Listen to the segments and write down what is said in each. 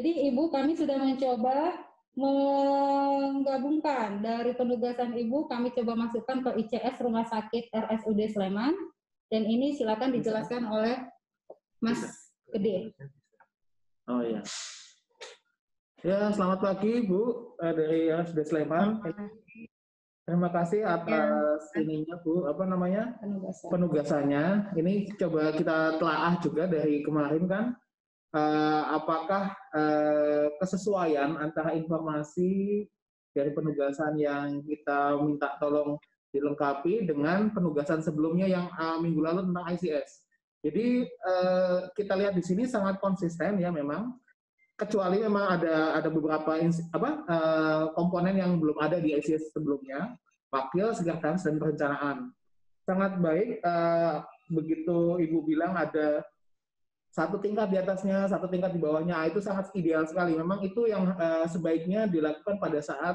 Jadi Ibu, kami sudah mencoba menggabungkan dari penugasan Ibu, kami coba masukkan ke ICS Rumah Sakit RSUD Sleman, dan ini silakan dijelaskan oleh Mas Gede. Oh iya. Ya, selamat pagi Bu dari RSUD Sleman. Terima kasih atas ininya Bu, apa namanya? Penugasannya. Ini coba kita telaah juga dari kemarin kan. Apakah kesesuaian antara informasi dari penugasan yang kita minta tolong dilengkapi dengan penugasan sebelumnya yang minggu lalu tentang ICS. Jadi kita lihat di sini sangat konsisten ya memang, kecuali memang ada beberapa komponen yang belum ada di ICS sebelumnya, wakil, sekretaris, dan perencanaan. Sangat baik, begitu Ibu bilang ada satu tingkat di atasnya, satu tingkat di bawahnya, itu sangat ideal sekali. Memang itu yang sebaiknya dilakukan pada saat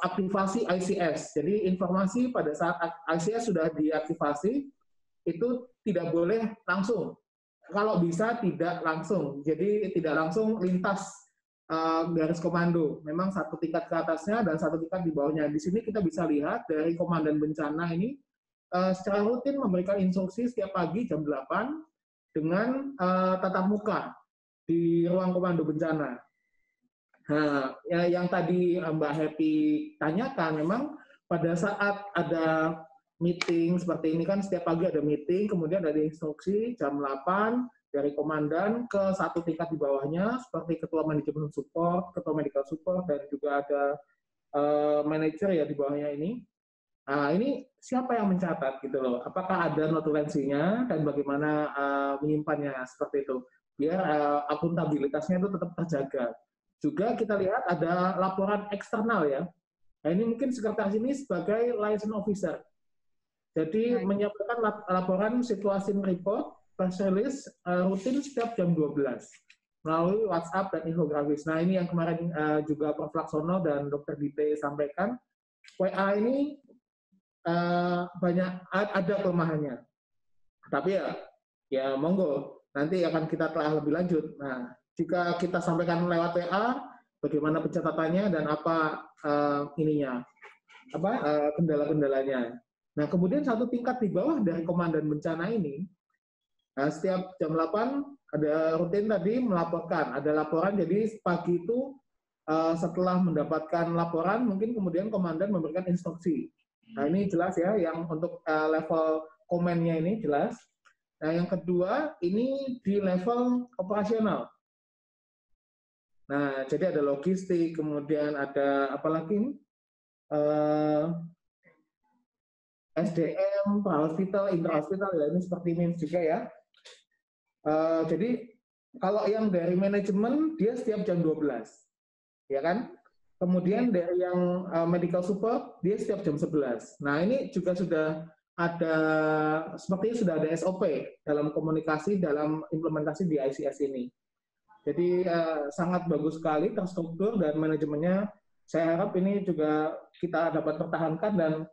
aktivasi ICS. Jadi informasi pada saat ICS sudah diaktifasi, itu tidak boleh langsung. Kalau bisa tidak langsung. Jadi tidak langsung lintas garis komando. Memang satu tingkat ke atasnya dan satu tingkat di bawahnya. Di sini kita bisa lihat dari komandan bencana ini secara rutin memberikan instruksi setiap pagi jam 8 dengan tatap muka di ruang komando bencana. Nah, yang tadi Mbak Happy tanyakan, memang pada saat ada meeting seperti ini kan setiap pagi ada meeting, kemudian ada instruksi jam 8 dari komandan ke satu tingkat di bawahnya, seperti ketua manajemen support, ketua medical support, dan juga ada manajer ya di bawahnya ini. Nah, ini siapa yang mencatat gitu loh? Apakah ada notulensinya dan bagaimana menyimpannya seperti itu? Biar akuntabilitasnya itu tetap terjaga. Juga kita lihat ada laporan eksternal ya. Nah, ini mungkin sekretaris ini sebagai liaison officer. Jadi menyampaikan laporan situasi report, press release rutin setiap jam 12 melalui WhatsApp dan infografis. Nah, ini yang kemarin juga Prof. Laksono dan Dr. Dite sampaikan. WA ini banyak ada kelemahannya, tapi ya monggo nanti akan kita telah lebih lanjut. Nah, jika kita sampaikan lewat WA, bagaimana pencatatannya dan apa kendala-kendalanya. Nah, kemudian satu tingkat di bawah dari komandan bencana ini, setiap jam 8 ada rutin tadi melaporkan, ada laporan. Jadi pagi itu setelah mendapatkan laporan, mungkin kemudian komandan memberikan instruksi. Nah, ini jelas ya, yang untuk level komennya ini jelas. Nah, yang kedua, ini di level operasional. Nah, jadi ada logistik, kemudian ada apa lagi? SDM, pra-hospital, intra-hospital, ya ini seperti ini juga ya. Jadi, kalau yang dari manajemen, dia setiap jam 12. Ya kan? Kemudian dari yang medical support, dia setiap jam 11. Nah, ini juga sudah ada, sepertinya sudah ada SOP dalam komunikasi, dalam implementasi di ICS ini. Jadi sangat bagus sekali, terstruktur, dan manajemennya saya harap ini juga kita dapat pertahankan dan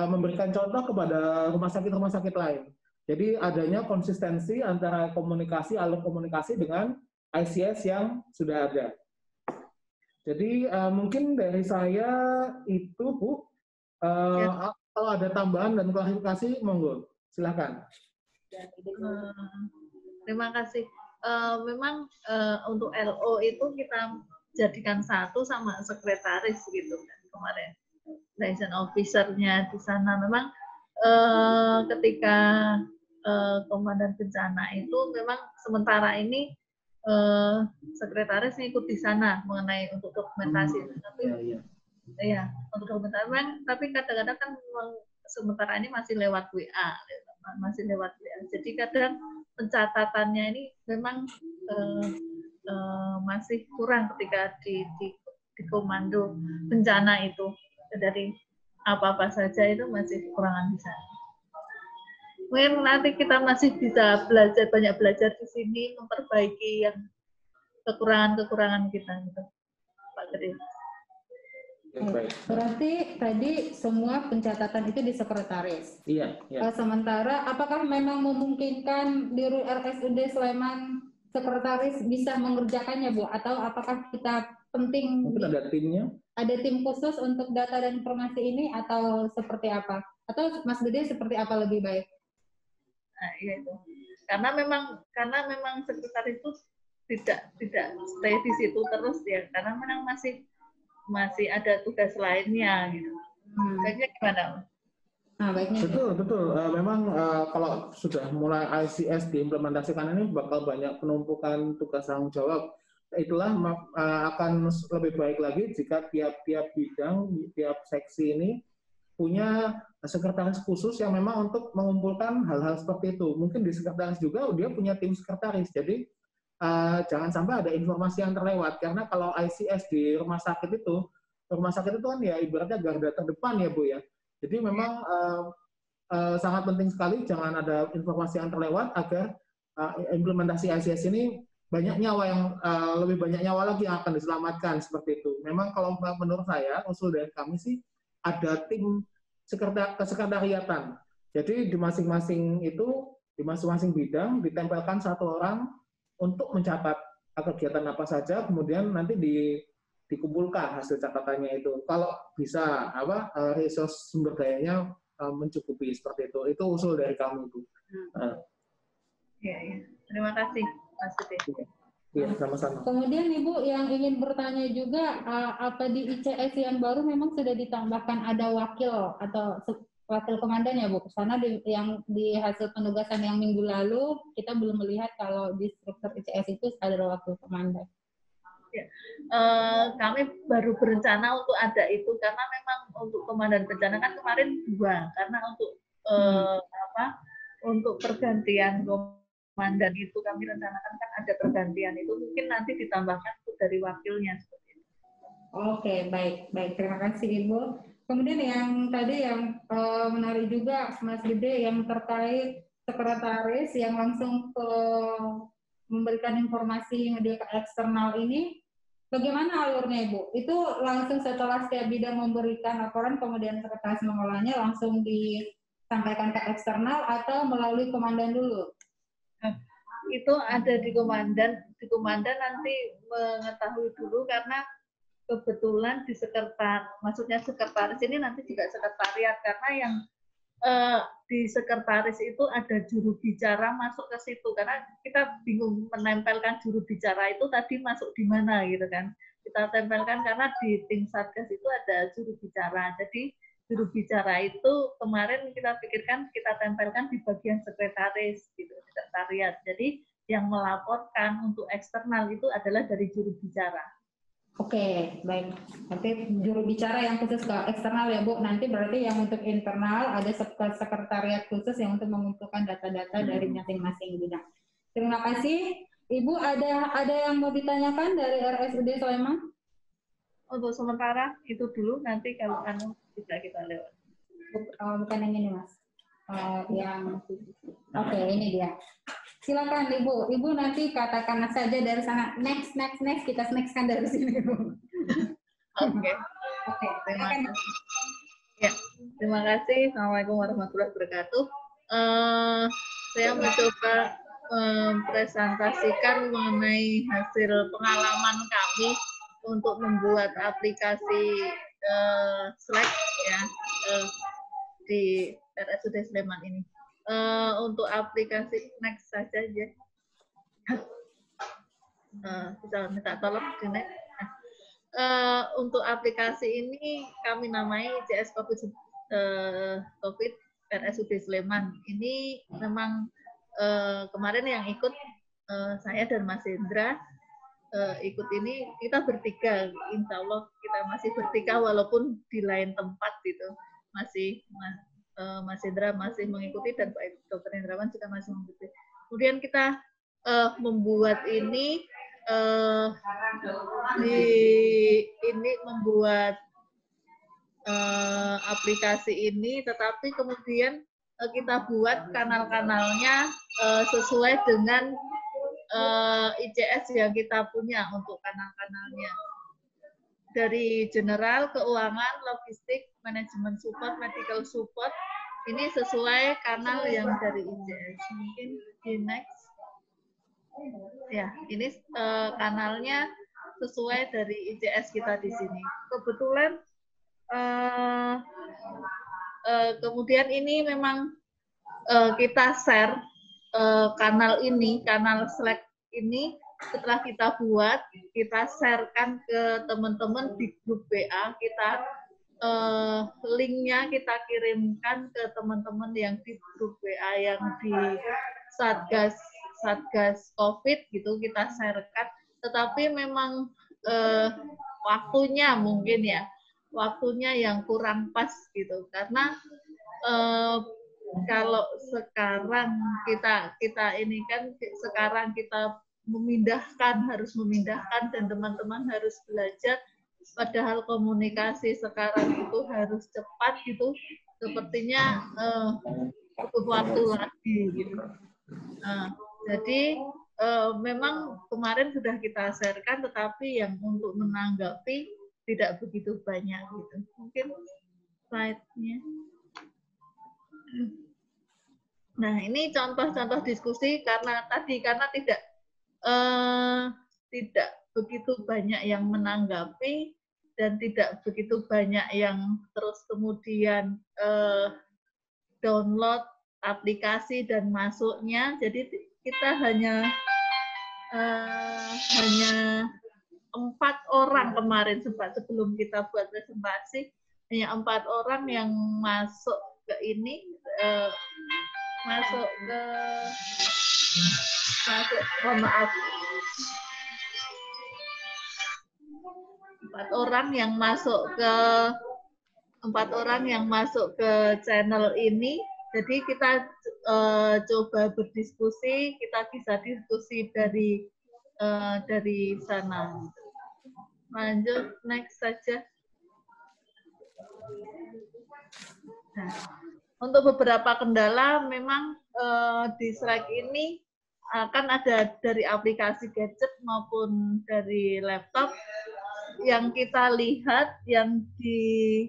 memberikan contoh kepada rumah sakit lain. Jadi adanya konsistensi antara komunikasi, alur komunikasi dengan ICS yang sudah ada. Jadi mungkin dari saya itu Bu, kalau ada tambahan dan klarifikasi, monggo, silakan. Terima kasih. Memang untuk LO itu kita jadikan satu sama sekretaris gitu kan kemarin. Liaison officer-nya di sana memang ketika komandan bencana itu memang sementara ini sekretaris ikut di sana mengenai untuk dokumentasi. Tapi ya untuk dokumentasi memang, tapi kadang-kadang kan memang sementara ini masih lewat WA, Jadi kadang pencatatannya ini memang masih kurang ketika di komando bencana itu, dari apa-apa saja itu masih kekurangan di sana. Mungkin nanti kita masih bisa banyak belajar di sini, memperbaiki yang kekurangan-kekurangan kita gitu, Pak Gede. Berarti tadi semua pencatatan itu di sekretaris. Iya. Sementara apakah memang memungkinkan di RSUD Sleman sekretaris bisa mengerjakannya, Bu? Atau apakah kita penting mungkin ada timnya? Ada tim khusus untuk data dan informasi ini atau seperti apa? Atau Mas Gede seperti apa lebih baik? Nah, iya itu. Karena memang sekretaris itu tidak stay di situ terus ya, karena memang masih ada tugas lainnya gitu. Kayaknya gimana? Nah, baiknya. Betul. Memang kalau sudah mulai ICS diimplementasikan ini bakal banyak penumpukan tugas tanggung jawab. Itulah akan lebih baik lagi jika tiap bidang, tiap seksi ini punya sekretaris khusus yang memang untuk mengumpulkan hal-hal seperti itu. Mungkin di sekretaris juga dia punya tim sekretaris. Jadi jangan sampai ada informasi yang terlewat, karena kalau ICS di rumah sakit itu kan ya ibaratnya garda terdepan ya Bu ya. Jadi memang sangat penting sekali jangan ada informasi yang terlewat agar implementasi ICS ini lebih banyak nyawa lagi yang akan diselamatkan seperti itu. Memang kalau menurut saya usul dari kami sih ada tim kesekretariatan. Jadi di masing-masing bidang ditempelkan satu orang untuk mencatat kegiatan apa saja, kemudian nanti dikumpulkan hasil catatannya itu. Kalau bisa resource sumber dayanya mencukupi seperti itu usul dari kami Bu. Ya. Terima kasih Mas Gede. Iya, sama-sama. Kemudian Ibu yang ingin bertanya juga, apa di ICS yang baru memang sudah ditambahkan ada wakil atau wakil komandan ya Bu? Karena yang di hasil penugasan yang minggu lalu kita belum melihat kalau di struktur ICS itu ada wakil komandan. Ya. Kami baru berencana untuk ada itu karena memang untuk komandan bencana kan kemarin 2, karena untuk untuk pergantian komandan itu kami rencanakan kan ada pergantian itu, mungkin nanti ditambahkan dari wakilnya seperti itu. Oke, baik. Terima kasih Ibu. Kemudian yang tadi yang menarik juga Mas Gede yang terkait sekretaris yang langsung memberikan informasi media eksternal ini, bagaimana alurnya Ibu? Itu langsung setelah setiap bidang memberikan laporan, kemudian sekretaris mengolahnya langsung disampaikan ke eksternal atau melalui komandan dulu? Itu ada di komandan nanti mengetahui dulu, karena kebetulan di sekretaris ini nanti juga sekretariat, karena yang di sekretaris itu ada juru bicara masuk ke situ, karena kita bingung menempelkan juru bicara itu tadi masuk di mana gitu kan. Kita tempelkan karena di tim Satgas itu ada juru bicara. Jadi juru bicara itu kemarin kita pikirkan kita tempelkan di bagian sekretaris gitu, sekretariat. Jadi yang melaporkan untuk eksternal itu adalah dari juru bicara. Oke, baik. Nanti juru bicara yang khusus ke eksternal ya Bu. Nanti berarti yang untuk internal ada sekretariat khusus yang untuk mengumpulkan data-data dari masing-masing bidang. Terima kasih. Ibu ada yang mau ditanyakan dari RSUD Sleman? Untuk sementara itu dulu, nanti kalau bisa kita lewat. Bukan yang ini Mas. Oke, ini dia. Silakan Ibu. Ibu nanti katakan saja dari sana. Next. Kita nextkan dari sini Bu. Oke. Terima kasih. Ya, terima kasih. Assalamualaikum warahmatullahi wabarakatuh. Saya mencoba mempresentasikan mengenai hasil pengalaman kami untuk membuat aplikasi Slack ya di RSUD Sleman ini. Untuk aplikasi next saja ya. Bisa minta tolong di next. Untuk aplikasi ini kami namai ICS COVID RSUD Sleman. Ini memang kemarin yang ikut saya dan Mas Hendra ikut ini, kita bertiga, insya Allah kita masih bertiga walaupun di lain tempat gitu, masih Mas Hendra masih mengikuti dan Pak Dr. Hendrawan juga masih mengikuti. Kemudian kita membuat ini membuat aplikasi ini, tetapi kemudian kita buat kanal-kanalnya sesuai dengan ICS yang kita punya untuk kanal-kanalnya. Dari general, keuangan, logistik, manajemen support, medical support, ini sesuai kanal yang dari ICS. Mungkin di next. Ya, ini kanalnya sesuai dari ICS kita di sini. Kebetulan kemudian ini memang kita share kanal ini, kanal Slack ini setelah kita buat, kita sharekan ke teman-teman di grup WA, kita linknya kita kirimkan ke teman-teman yang di grup WA yang di Satgas COVID gitu, kita sharekan. Tetapi memang waktunya mungkin ya, waktunya yang kurang pas gitu, karena kalau sekarang kita ini kan sekarang kita harus memindahkan dan teman-teman harus belajar, padahal komunikasi sekarang itu harus cepat gitu, sepertinya butuh waktu lagi gitu. Jadi memang kemarin sudah kita sharekan, tetapi yang untuk menanggapi tidak begitu banyak gitu. Mungkin slide-nya. Nah, ini contoh-contoh diskusi karena tidak begitu banyak yang menanggapi dan tidak begitu banyak yang terus kemudian download aplikasi dan masuknya. Jadi kita hanya 4 orang kemarin sebelum kita buat presentasi, hanya 4 orang yang masuk ke ini, mohon maaf, 4 orang yang masuk ke channel ini. Jadi kita coba berdiskusi, kita bisa diskusi dari sana. Lanjut, next saja. Nah, untuk beberapa kendala memang di Slack ini akan ada dari aplikasi gadget maupun dari laptop. Yang kita lihat yang di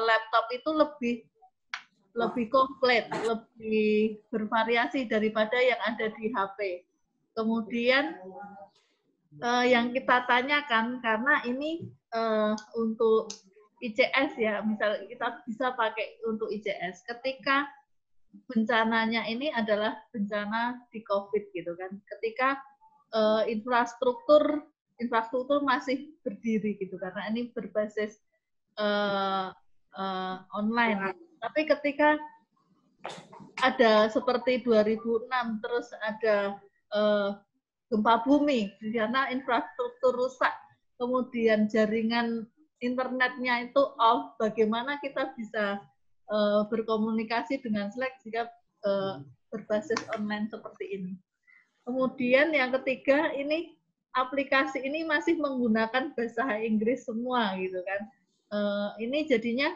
laptop itu lebih komplit, lebih bervariasi daripada yang ada di HP. Kemudian yang kita tanyakan, karena ini untuk ICS ya, misalnya kita bisa pakai untuk ICS. Ketika bencananya ini adalah bencana di COVID gitu kan. Ketika infrastruktur masih berdiri gitu, karena ini berbasis online. Tapi ketika ada seperti 2006 terus ada gempa bumi, di sana infrastruktur rusak, kemudian jaringan internetnya itu off, bagaimana kita bisa berkomunikasi dengan Slack jika berbasis online seperti ini. Kemudian yang ketiga, ini aplikasi ini masih menggunakan bahasa Inggris semua gitu kan. Ini jadinya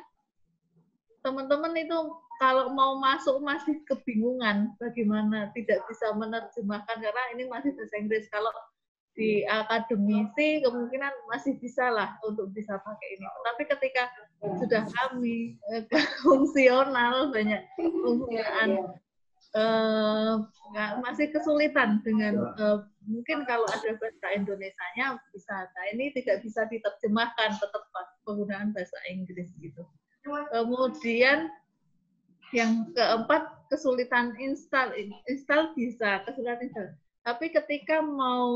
teman-teman itu kalau mau masuk masih kebingungan bagaimana, tidak bisa menerjemahkan karena ini masih bahasa Inggris. Kalau di akademisi kemungkinan masih bisa lah untuk bisa pakai ini. Tapi ketika sudah kami fungsional, banyak penggunaan masih kesulitan dengan mungkin kalau ada bahasa Indonesianya bisa. Nah, ini tidak bisa diterjemahkan, tetap penggunaan bahasa Inggris gitu. Kemudian yang keempat, kesulitan install bisa, kesulitan install. Tapi ketika mau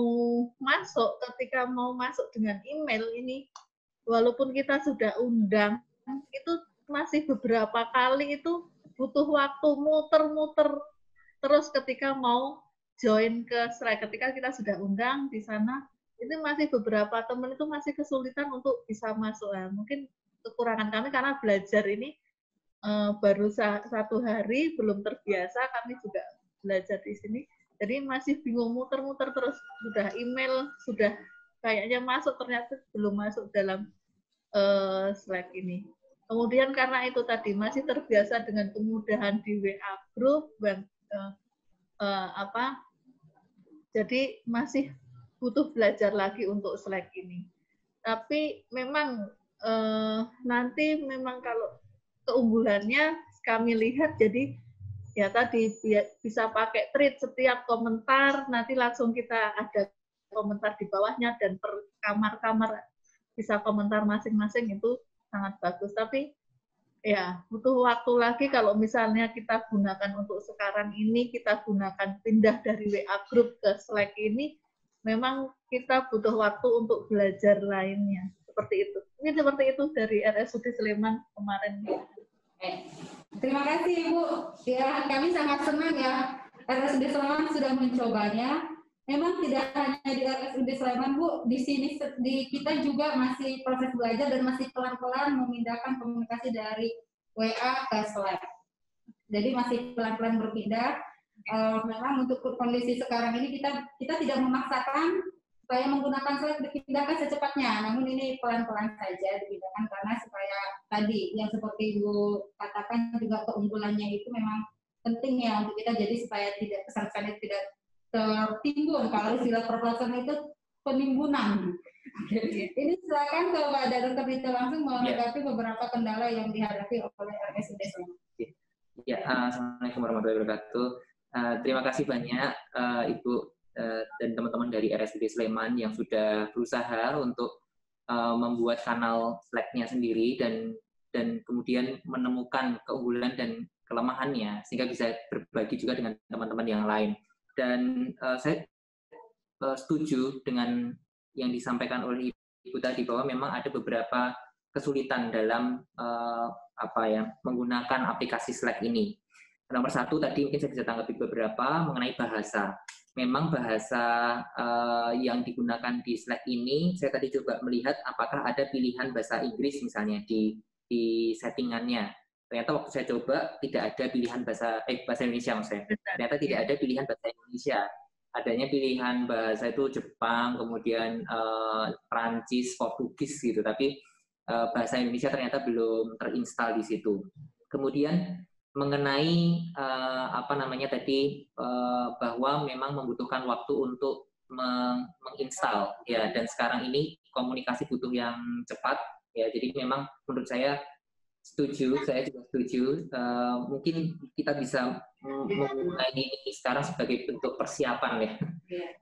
masuk dengan email ini, walaupun kita sudah undang, itu masih beberapa kali itu butuh waktu muter-muter terus ketika mau join ke Slack. Ketika kita sudah undang di sana, itu masih beberapa teman itu masih kesulitan untuk bisa masuk. Nah, mungkin kekurangan kami karena belajar ini baru 1 hari, belum terbiasa, kami juga belajar di sini. Jadi masih bingung, muter-muter terus, sudah email, sudah kayaknya masuk, ternyata belum masuk dalam Slack ini. Kemudian karena itu tadi masih terbiasa dengan kemudahan di WA group, jadi masih butuh belajar lagi untuk Slack ini. Tapi memang nanti memang kalau keunggulannya kami lihat, jadi ya tadi bisa pakai thread, setiap komentar nanti langsung kita ada komentar di bawahnya, dan per kamar-kamar bisa komentar masing-masing, itu sangat bagus. Tapi ya butuh waktu lagi kalau misalnya kita gunakan untuk sekarang ini, kita gunakan pindah dari WA group ke Slack ini, memang kita butuh waktu untuk belajar lainnya. Seperti itu. Ini seperti itu dari RSUD Sleman kemarin. Terima kasih Ibu. Ya, kami sangat senang ya RSUD Sleman sudah mencobanya. Memang tidak hanya di RSUD Sleman, Bu, di sini di kita juga masih proses belajar dan masih pelan-pelan memindahkan komunikasi dari WA ke Slack. Jadi masih pelan-pelan berpindah. Memang untuk kondisi sekarang ini kita tidak memaksakan supaya menggunakan Slack dipindahkan secepatnya. Namun ini pelan-pelan saja dipindahkan karena supaya tadi yang seperti Ibu katakan juga keunggulannya itu memang penting ya untuk kita, jadi supaya tidak kesan-kesannya tidak tertimbun. Kalau istilah perpeloncoan itu penimbunan. Ini silakan ke Pak Dr. Dito langsung menanggapi beberapa kendala yang dihadapi oleh RSUD Sleman. Ya, Assalamualaikum warahmatullahi wabarakatuh. Terima kasih banyak Ibu dan teman-teman dari RSUD Sleman yang sudah berusaha untuk membuat kanal Slack-nya sendiri dan kemudian menemukan keunggulan dan kelemahannya sehingga bisa berbagi juga dengan teman-teman yang lain. Dan saya setuju dengan yang disampaikan oleh Ibu tadi bahwa memang ada beberapa kesulitan dalam menggunakan aplikasi Slack ini. Nomor satu tadi mungkin saya bisa tanggapi beberapa mengenai bahasa. Memang bahasa yang digunakan di Slack ini, saya tadi coba melihat apakah ada pilihan bahasa Inggris misalnya di settingannya. Ternyata waktu saya coba tidak ada pilihan bahasa Indonesia maksudnya. Ternyata tidak ada pilihan bahasa Indonesia. Adanya pilihan bahasa itu Jepang, kemudian Prancis, Portugis gitu. Tapi bahasa Indonesia ternyata belum terinstal di situ. Kemudian mengenai bahwa memang membutuhkan waktu untuk menginstal ya, dan sekarang ini komunikasi butuh yang cepat ya. Jadi memang menurut saya saya juga setuju. Mungkin kita bisa memulai ini sekarang sebagai bentuk persiapan ya.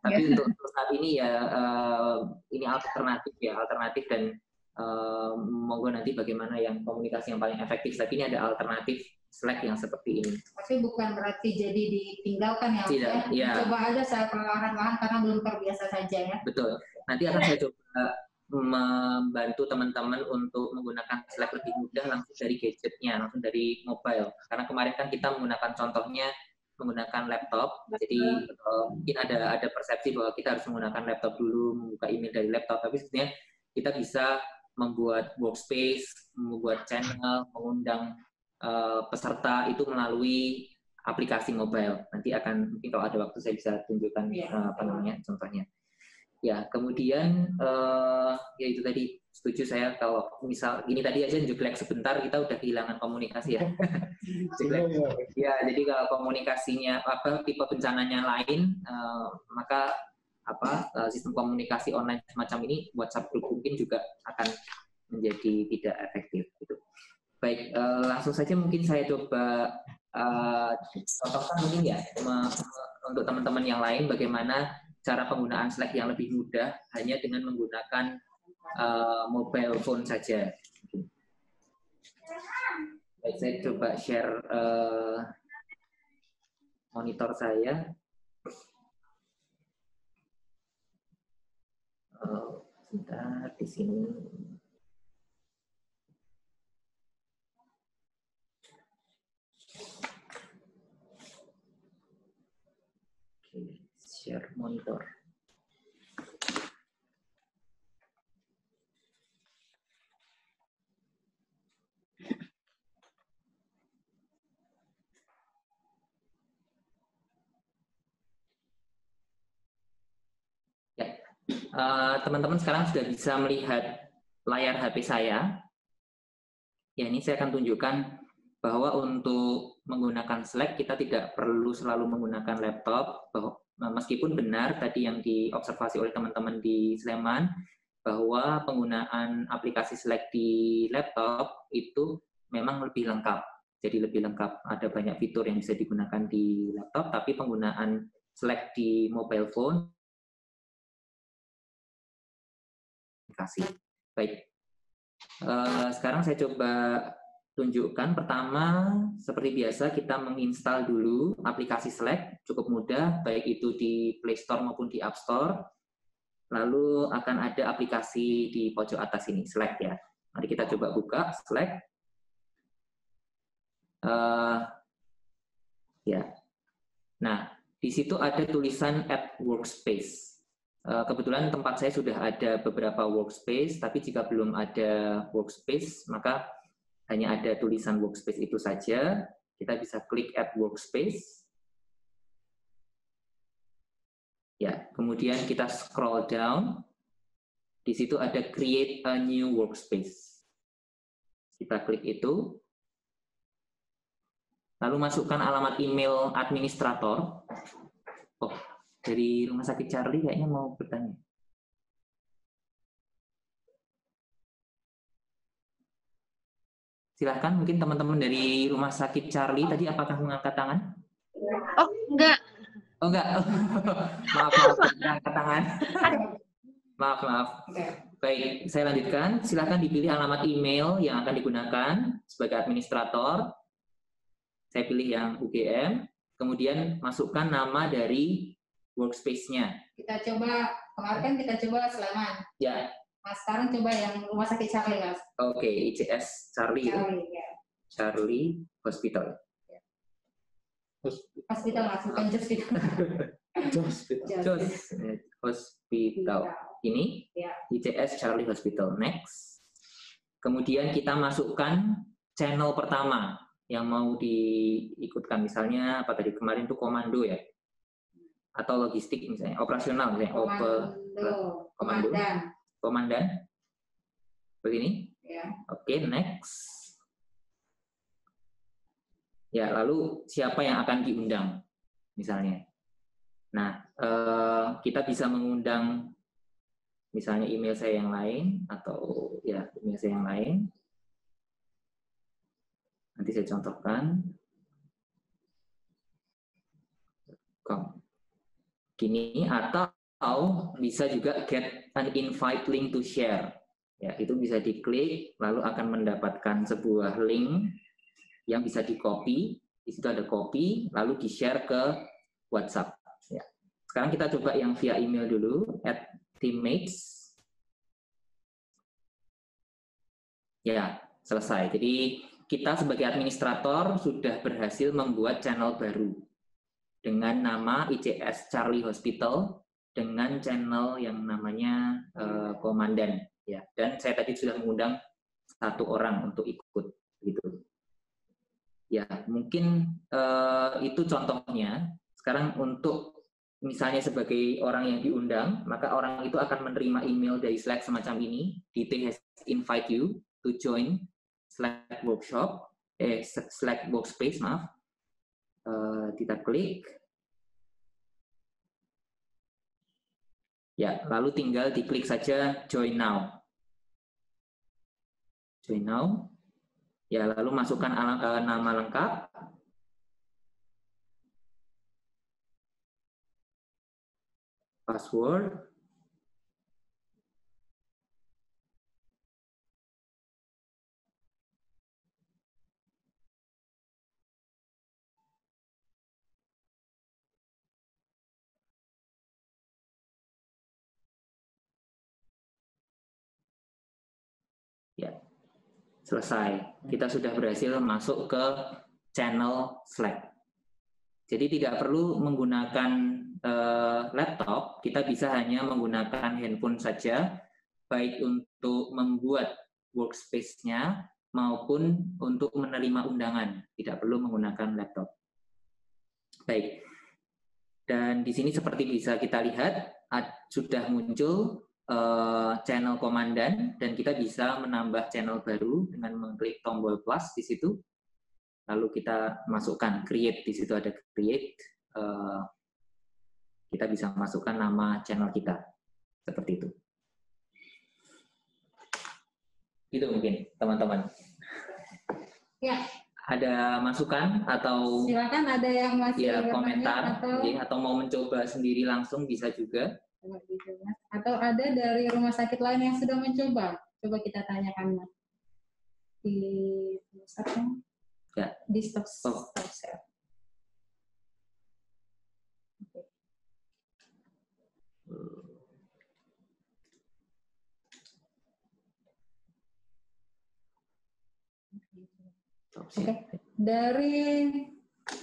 Tapi untuk saat ini ya ini alternatif dan monggo nanti bagaimana yang komunikasi yang paling efektif. Tapi ini ada alternatif Slack yang seperti ini. Tapi bukan berarti jadi ditinggalkan ya. Tidak, ya. Coba aja saya perlahan-lahan karena belum terbiasa saja ya. Betul. Nanti akan saya coba membantu teman-teman untuk menggunakan Slack lebih mudah langsung dari gadgetnya, langsung dari mobile. Karena kemarin kan kita menggunakan contohnya menggunakan laptop, jadi mungkin ada persepsi bahwa kita harus menggunakan laptop dulu, membuka email dari laptop, tapi sebenarnya kita bisa membuat workspace, membuat channel, mengundang peserta itu melalui aplikasi mobile. Nanti mungkin kalau ada waktu saya bisa tunjukkan contohnya. Ya, kemudian ya itu tadi setuju saya kalau misal ini tadi aja ngejelek sebentar kita udah kehilangan komunikasi ya. Ya, jadi kalau komunikasinya tipe bencananya lain, maka sistem komunikasi online semacam ini WhatsApp group mungkin juga akan menjadi tidak efektif gitu. Baik, langsung saja mungkin saya coba contohkan mungkin ya untuk teman-teman yang lain bagaimana cara penggunaan Slack yang lebih mudah hanya dengan menggunakan mobile phone saja. Baik, saya coba share monitor saya. Sebentar di sini. Share monitor. Ya, teman-teman sekarang sudah bisa melihat layar HP saya. Ya, ini saya akan tunjukkan bahwa untuk menggunakan Slack kita tidak perlu selalu menggunakan laptop. Meskipun benar tadi yang diobservasi oleh teman-teman di Sleman bahwa penggunaan aplikasi Slack di laptop itu memang lebih lengkap. jadi lebih lengkap. Ada banyak fitur yang bisa digunakan di laptop, tapi penggunaan Slack di mobile phone kasih. Baik. Sekarang saya coba tunjukkan. Pertama, seperti biasa kita menginstal dulu aplikasi Slack, cukup mudah, baik itu di Play Store maupun di App Store. Lalu akan ada aplikasi di pojok atas ini, Slack ya. Mari kita coba buka Slack. Ya. Nah, di situ ada tulisan Add Workspace. Kebetulan tempat saya sudah ada beberapa workspace, tapi jika belum ada workspace, maka hanya ada tulisan workspace itu saja. Kita bisa klik Add Workspace. Ya, kemudian kita scroll down. Di situ ada Create a New Workspace. Kita klik itu. Lalu masukkan alamat email administrator. Oh, dari Rumah Sakit Charlie kayaknya mau bertanya. Silahkan, mungkin teman-teman dari Rumah Sakit Charlie tadi apakah mengangkat tangan? Oh, enggak. Oh, enggak. Maaf, mengangkat tangan. Maaf. Baik, saya lanjutkan. Silahkan dipilih alamat email yang akan digunakan sebagai administrator. Saya pilih yang UGM. Kemudian masukkan nama dari workspace-nya. Kita coba, kemarin kan kita coba Sleman. Ya. Mas, sekarang coba yang Rumah Sakit Charlie, Mas. Oke, ICS Charlie. Charlie, ya. Charlie Hospital. Hospital, Mas, bukan Hospital. Ini ya. ICS Charlie Hospital. Next. Kemudian kita masukkan channel pertama yang mau diikutkan, misalnya apa tadi kemarin itu komando ya, atau logistik misalnya, operasional misalnya, komandan, begini. Ya. Oke, next. Ya, lalu siapa yang akan diundang misalnya. Nah, kita bisa mengundang misalnya email saya yang lain atau ya email saya yang lain. Nanti saya contohkan. Gini, atau bisa juga get an invite link to share. Ya, itu bisa diklik, lalu akan mendapatkan sebuah link yang bisa di-copy. Di situ ada copy, lalu di-share ke WhatsApp. Ya. Sekarang kita coba yang via email dulu, @teammates. Ya, selesai. Jadi kita sebagai administrator sudah berhasil membuat channel baru dengan nama ICS Charlie Hospital dengan channel yang namanya komandan. Ya, dan saya tadi sudah mengundang 1 orang untuk ikut, gitu. Ya, mungkin itu contohnya. Sekarang untuk misalnya sebagai orang yang diundang, maka orang itu akan menerima email dari Slack semacam ini. DT has invite you to join Slack workshop, Slack workspace, maaf. Kita klik. Ya, lalu tinggal diklik saja join now. Join now. Ya, lalu masukkan nama lengkap. Password. Ya, selesai. Kita sudah berhasil masuk ke channel Slack. Jadi tidak perlu menggunakan laptop, kita bisa hanya menggunakan handphone saja, baik untuk membuat workspace-nya maupun untuk menerima undangan. Tidak perlu menggunakan laptop. Baik. Dan di sini seperti bisa kita lihat, sudah muncul channel komandan, dan kita bisa menambah channel baru dengan mengklik tombol plus di situ. Lalu kita masukkan create, di situ ada create. Kita bisa masukkan nama channel kita. Seperti itu. Itu mungkin, teman-teman. Ya. ada masukan atau silakan ada yang masih ya bertanya komentar atau mau mencoba sendiri langsung bisa juga. Atau ada dari rumah sakit lain yang sudah mencoba, coba kita tanyakan Mas. Di pusatnya ya. Di stok Oke. Dari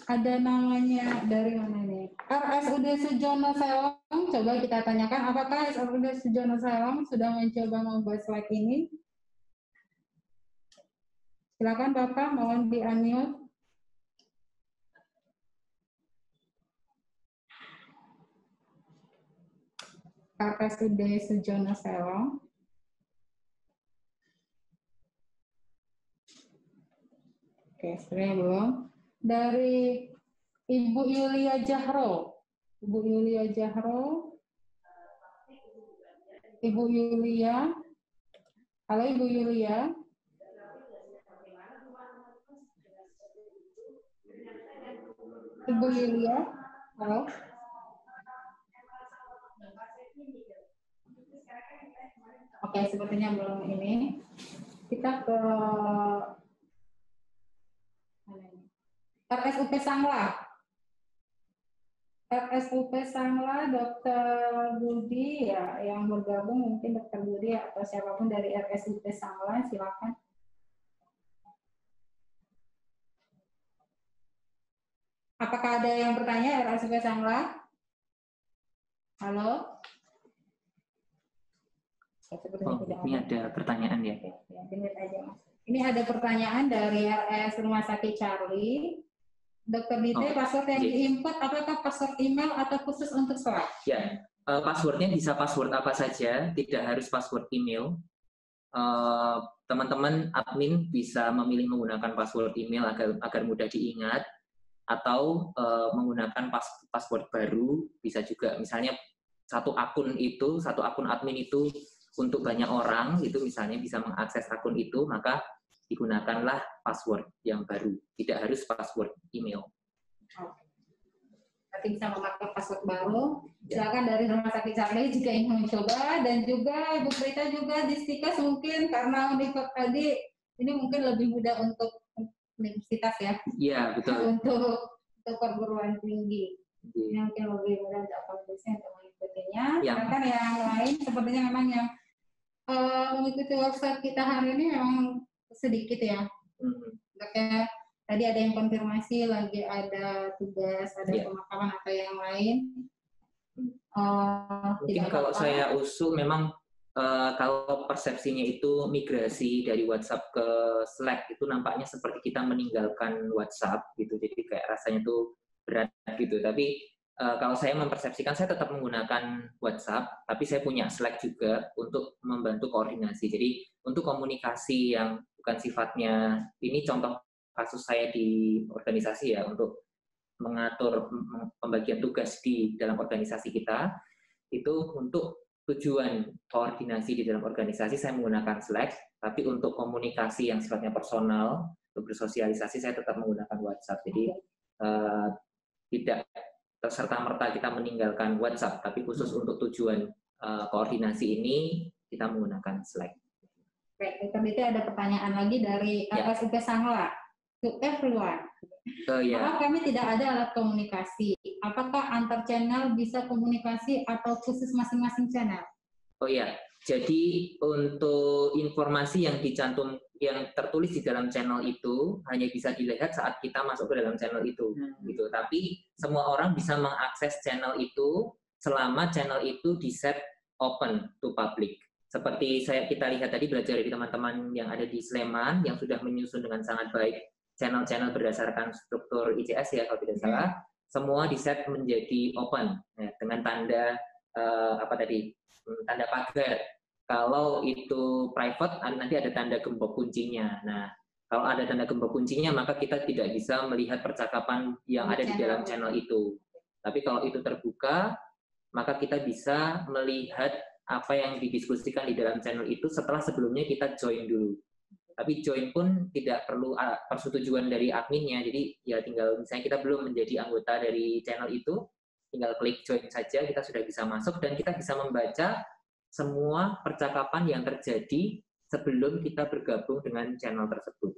ada namanya dari mana nih? RSUD Sujono Sewang, coba kita tanyakan apakah RSUD Sujono Sewang sudah mencoba membuat slide ini? Silakan Bapak, mohon di-unmute. RSUD Sujono Sewang. Oke, sebenarnya belum. Dari Ibu Yulia Jahro. Ibu Yulia Jahro. Ibu Yulia. Halo Ibu Yulia. Ibu Yulia. Halo. Oke, sepertinya belum ini. Kita ke RSUP Sangla. RSUP Sangla, Dr. Budi ya, yang bergabung mungkin Dr. Budi atau siapapun dari RSUP Sangla, silakan. Apakah ada yang bertanya RSUP Sangla? Halo? Ini ada pertanyaan ya. Ini ada pertanyaan dari RS Rumah Sakit Charlie. Dokter Dite, password yang diinput apakah password email atau khusus untuk slide? Ya, passwordnya bisa password apa saja, tidak harus password email. Teman-teman admin bisa memilih menggunakan password email agar mudah diingat, atau menggunakan password baru. Bisa juga, misalnya satu akun admin itu untuk banyak orang, itu misalnya bisa mengakses akun itu, maka digunakanlah password yang baru, tidak harus password email. Nanti bisa memakai password baru. Silakan dari Rumah Sakit Charlie jika ingin mencoba, dan juga Ibu Prita juga di Stikas mungkin karena Universitas tadi ini mungkin lebih mudah untuk universitas ya. Iya betul. untuk perguruan tinggi. Ini mungkin lebih mudah untuk kampusnya untuk mengikutinya. Silakan yang lain sepertinya memang yang mengikuti workshop kita hari ini memang sedikit ya. Makanya tadi ada yang konfirmasi, lagi ada tugas, ada pemakaman atau yang lain. Mungkin kalau saya usul memang kalau persepsinya itu migrasi dari WhatsApp ke Slack itu nampaknya seperti kita meninggalkan WhatsApp gitu. Jadi kayak rasanya tuh berat gitu. Tapi kalau saya mempersepsikan, saya tetap menggunakan WhatsApp, tapi saya punya Slack juga untuk membantu koordinasi. Jadi untuk komunikasi yang bukan sifatnya, ini contoh kasus saya di organisasi ya, untuk mengatur pembagian tugas di dalam organisasi kita, itu untuk tujuan koordinasi di dalam organisasi saya menggunakan Slack, tapi untuk komunikasi yang sifatnya personal, untuk bersosialisasi saya tetap menggunakan WhatsApp. Jadi tidak serta-merta kita meninggalkan WhatsApp, tapi khusus untuk tujuan koordinasi ini kita menggunakan Slack. Baik, Dr. ada pertanyaan lagi dari RSUP Sangla. To everyone. Apakah kami tidak ada alat komunikasi? Apakah antar channel bisa komunikasi atau khusus masing-masing channel? Oh ya, jadi untuk informasi yang tertulis di dalam channel itu hanya bisa dilihat saat kita masuk ke dalam channel itu, gitu. Tapi semua orang bisa mengakses channel itu selama channel itu di-set open to public. Seperti kita lihat tadi, belajar dari teman-teman yang ada di Sleman yang sudah menyusun dengan sangat baik channel-channel berdasarkan struktur ICS ya kalau tidak salah, semua di-set menjadi open ya, dengan tanda tanda pagar. Kalau itu private, nanti ada tanda gembok kuncinya. Nah, kalau ada tanda gembok kuncinya, maka kita tidak bisa melihat percakapan yang ada di dalam channel itu. Tapi kalau itu terbuka, maka kita bisa melihat apa yang didiskusikan di dalam channel itu setelah sebelumnya kita join dulu. Tapi join pun tidak perlu persetujuan dari adminnya. Jadi ya tinggal misalnya kita belum menjadi anggota dari channel itu, tinggal klik join saja, kita sudah bisa masuk dan kita bisa membaca semua percakapan yang terjadi sebelum kita bergabung dengan channel tersebut.